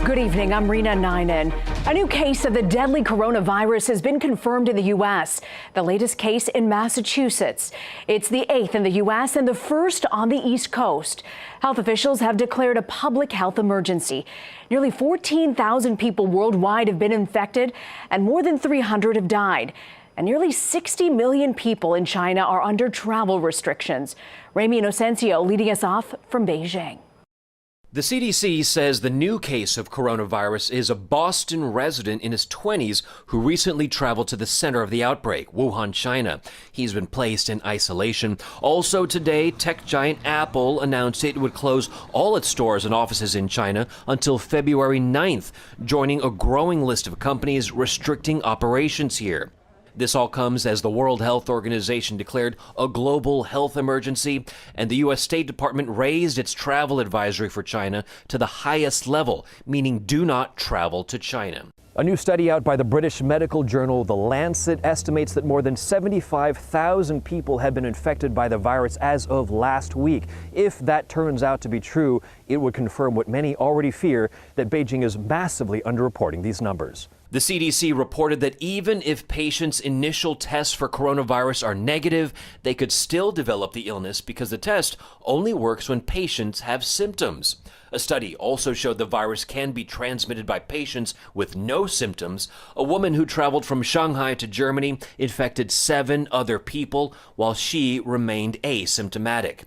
Good evening, I'm Rena Ninen. A new case of the deadly coronavirus has been confirmed in the U.S. The latest case in Massachusetts. It's the 8th in the U.S. and the first on the East Coast. Health officials have declared a public health emergency. Nearly 14,000 people worldwide have been infected and more than 300 have died. And nearly 60 million people in China are under travel restrictions. Ramy Inocencio leading us off from Beijing. The CDC says the new case of coronavirus is a Boston resident in his 20s who recently traveled to the center of the outbreak, Wuhan, China. He's been placed in isolation. Also today, tech giant Apple announced it would close all its stores and offices in China until February 9th, joining a growing list of companies restricting operations here. This all comes as the World Health Organization declared a global health emergency, and the U.S. State Department raised its travel advisory for China to the highest level, meaning do not travel to China. A new study out by the British medical journal The Lancet estimates that more than 75,000 people have been infected by the virus as of last week. If that turns out to be true, it would confirm what many already fear, that Beijing is massively underreporting these numbers. The CDC reported that even if patients' initial tests for coronavirus are negative, they could still develop the illness because the test only works when patients have symptoms. A study also showed the virus can be transmitted by patients with no symptoms. A woman who traveled from Shanghai to Germany infected 7 other people while she remained asymptomatic.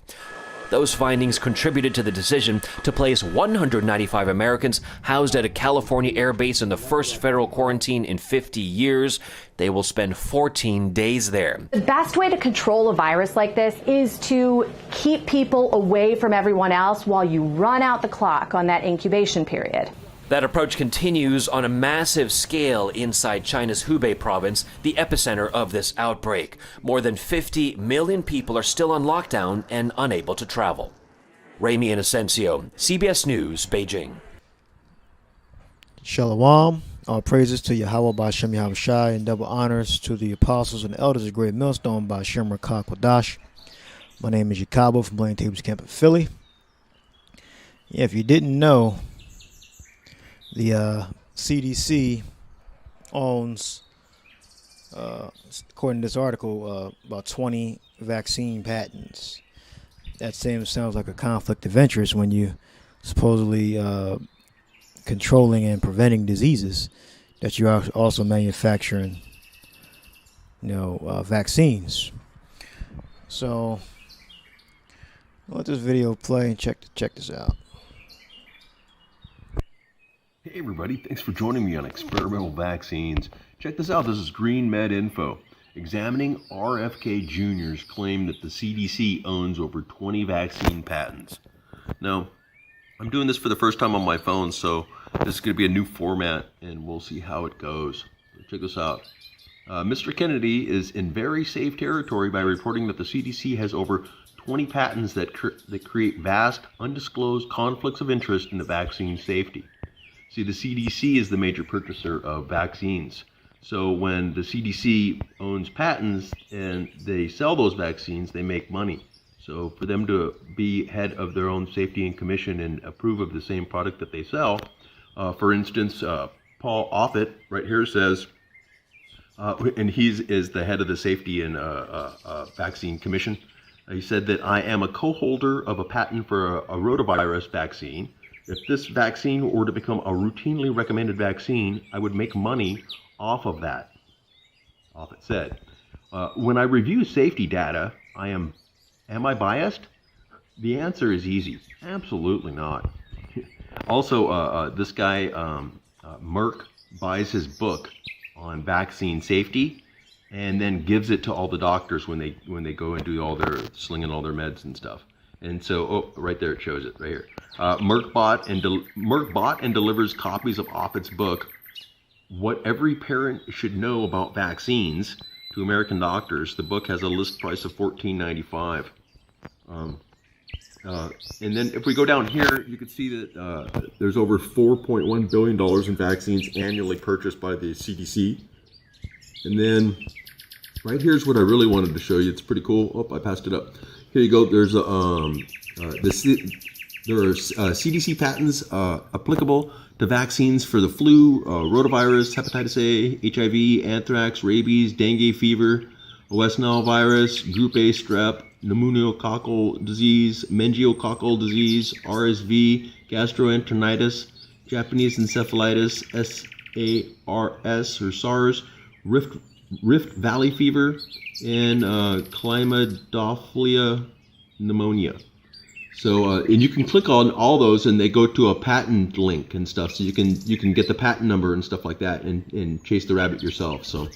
Those findings contributed to the decision to place 195 Americans housed at a California air base in the first federal quarantine in 50 years. They will spend 14 days there. The best way to control a virus like this is to keep people away from everyone else while you run out the clock on that incubation period. That approach continues on a massive scale inside China's Hubei province, the epicenter of this outbreak. More than 50 million people are still on lockdown and unable to travel. Ramy Inocencio, CBS News, Beijing. Shalom. All praises to Yahweh B'Shem Yahushai, and double honors to the apostles and elders of Great Millstone B'Shem Rakah Kodash. My name is Jacobo from Blaine Tables Camp in Philly. Yeah, if you didn't know, the CDC owns, according to this article, about 20 vaccine patents. That sounds like a conflict of interest when you supposedly controlling and preventing diseases, that you are also manufacturing, vaccines. So I'll let this video play and check this out. Hey everybody, thanks for joining me on Experimental Vaccines. Check this out, this is Green Med Info. Examining RFK Jr.'s claim that the CDC owns over 20 vaccine patents. Now, I'm doing this for the first time on my phone, so this is going to be a new format, and we'll see how it goes. Check this out. Mr. Kennedy is in very safe territory by reporting that the CDC has over 20 patents that create vast, undisclosed conflicts of interest in the vaccine safety. See, the CDC is the major purchaser of vaccines. So when the CDC owns patents and they sell those vaccines, they make money. So for them to be head of their own safety and commission and approve of the same product that they sell, for instance, Paul Offit right here says, and he is the head of the safety and vaccine commission. He said that I am a co-holder of a patent for a rotavirus vaccine. If this vaccine were to become a routinely recommended vaccine, I would make money off of that, Offit said. When I review safety data, am I biased? The answer is easy. Absolutely not. Also, this guy, Merck, buys his book on vaccine safety and then gives it to all the doctors when they go and do all their slinging all their meds and stuff. And so, right there, it shows it right here. Merck bought and delivers copies of Offit's book, What Every Parent Should Know About Vaccines, to American doctors. The book has a list price of $14.95. And then if we go down here, you can see that there's over $4.1 billion in vaccines annually purchased by the CDC. And then right here's what I really wanted to show you. It's pretty cool. Oh, I passed it up. Here you go. There's the There are CDC patents applicable to vaccines for the flu, rotavirus, hepatitis A, HIV, anthrax, rabies, dengue fever, West Nile virus, Group A strep, pneumococcal disease, meningococcal disease, RSV, gastroenteritis, Japanese encephalitis, SARS or SARS, Rift Valley fever, and Chlamydophila pneumonia. So, and you can click on all those, and they go to a patent link and stuff. So you can get the patent number and stuff like that, and chase the rabbit yourself. So,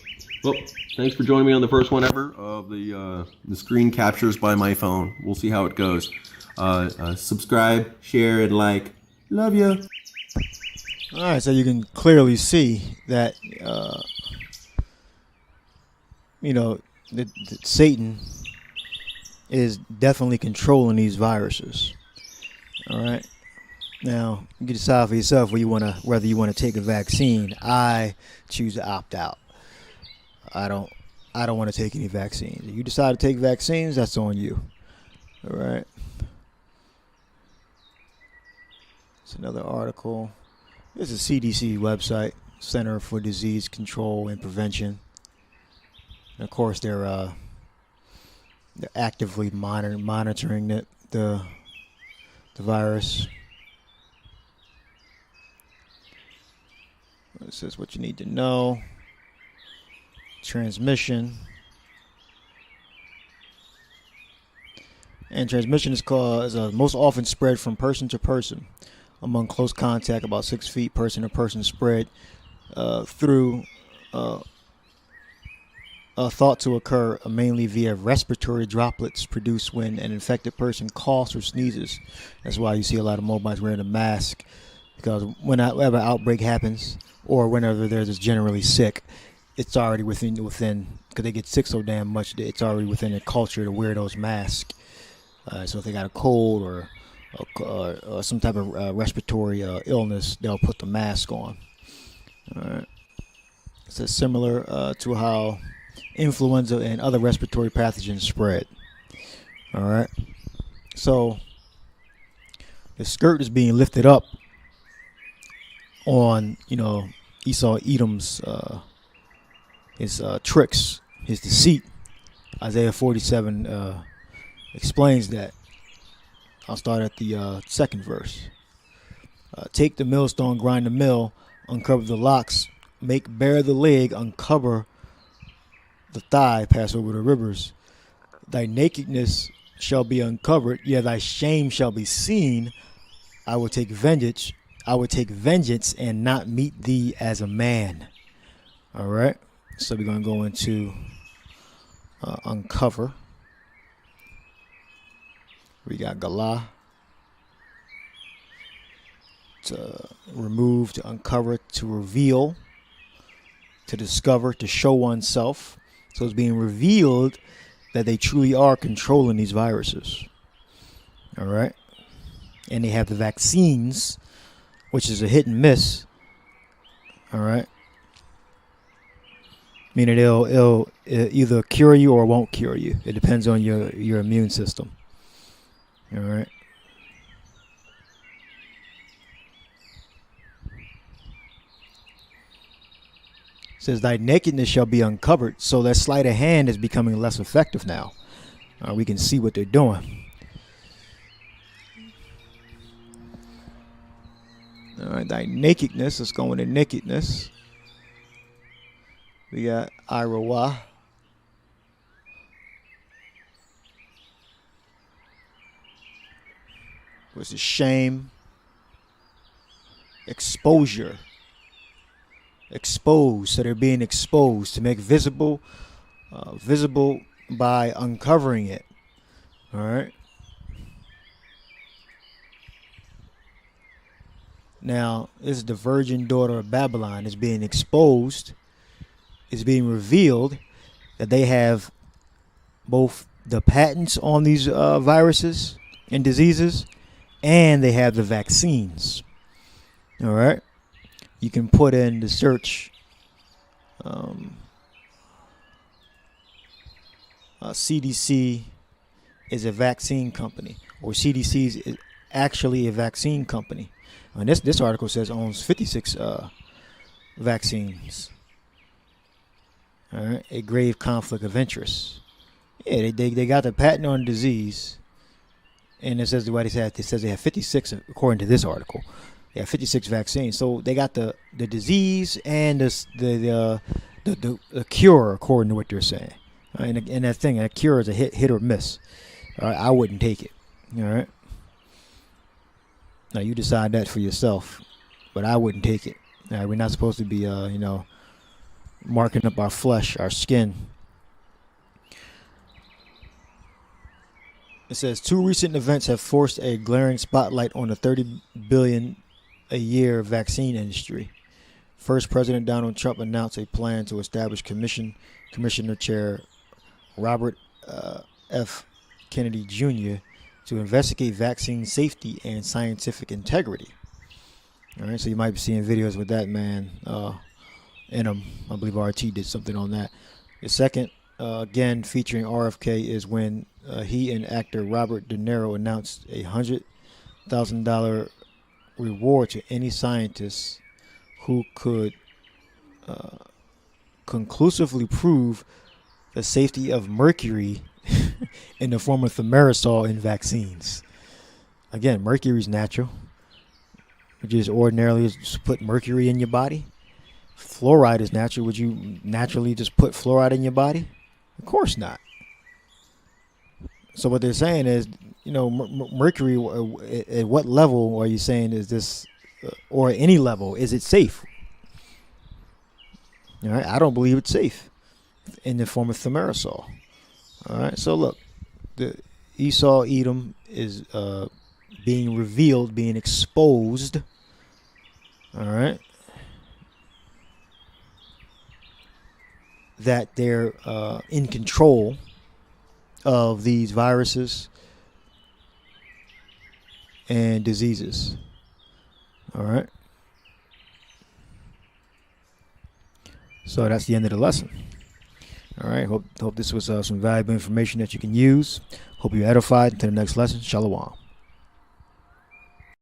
well, thanks for joining me on the first one ever of the screen captures by my phone. We'll see how it goes. Subscribe, share, and like. Love you. All right, so you can clearly see that that Satan is definitely controlling these viruses. All right. Now, you can decide for yourself whether you want to take a vaccine. I choose to opt out. I don't want to take any vaccines. If you decide to take vaccines, that's on you. All right. It's another article. This is CDC website, Center for Disease Control and Prevention. And of course, they're actively monitoring the virus. This is what you need to know. Transmission. And transmission is most often spread from person to person among close contact, about 6 feet, person to person spread through thought to occur mainly via respiratory droplets produced when an infected person coughs or sneezes. That's why you see a lot of mobiles wearing a mask, because whenever an outbreak happens or whenever they're just generally sick, it's already within because they get sick so damn much that it's already within their culture to wear those masks. So if they got a cold or some type of respiratory illness, they'll put the mask on. All right. So similar to how influenza and other respiratory pathogens spread. All right. So the skirt is being lifted up on, Esau Edom's his tricks, his deceit. Isaiah 47 explains that. I'll start at the second verse. Take the millstone, grind the mill, uncover the locks, make bare the leg, uncover the thigh, pass over the rivers. Thy nakedness shall be uncovered, yea, thy shame shall be seen. I will take vengeance and not meet thee as a man. All right. So we're going to go into uncover. We got Galah, to remove, to uncover, to reveal, to discover, to show oneself. So it's being revealed that they truly are controlling these viruses. All right. And they have the vaccines, which is a hit and miss. All right. Meaning it'll either cure you or won't cure you. It depends on your immune system. All right. It says thy nakedness shall be uncovered. So that sleight of hand is becoming less effective now. We can see what they're doing. All right, thy nakedness. Let's go into nakedness. We got Irawa. Which is shame, exposure, exposed. So they're being exposed to make visible by uncovering it. All right. Now, this is the virgin daughter of Babylon is being exposed. It's being revealed that they have both the patents on these viruses and diseases, and they have the vaccines. All right. You can put in the search CDC is a vaccine company, or CDC is actually a vaccine company. And this article says owns 56 vaccines. All right, a grave conflict of interest. Yeah, they got the patent on the disease, and it says what it says they have 56 according to this article. They have 56 vaccines, so they got the disease and the cure according to what they're saying. And that thing, that cure is a hit or miss. All right, I wouldn't take it. All right. Now you decide that for yourself, but I wouldn't take it. All right, we're not supposed to be, marking up our flesh, our skin. It says 2 recent events have forced a glaring spotlight on the $30 billion a year vaccine industry. First, President Donald Trump announced a plan to establish Commissioner Chair Robert F. Kennedy Jr. to investigate vaccine safety and scientific integrity. All right, so you might be seeing videos with that man in them. I believe RT did something on that. The second, again featuring RFK, is when he and actor Robert De Niro announced a $100,000 reward to any scientist who could conclusively prove the safety of mercury in the form of thimerosal in vaccines. Again, mercury is natural. You just ordinarily just put mercury in your body. Fluoride is natural. Would you naturally just put fluoride in your body? Of course not. So what they're saying is, mercury, at what level are you saying is this, or any level, is it safe? All right, I don't believe it's safe in the form of thimerosal. All right, so look, the Esau Edom is being revealed, being exposed. All right, that they're in control of these viruses and diseases. All right. So that's the end of the lesson. All right. Hope this was some valuable information that you can use. Hope you're edified. Until the next lesson. Shalom.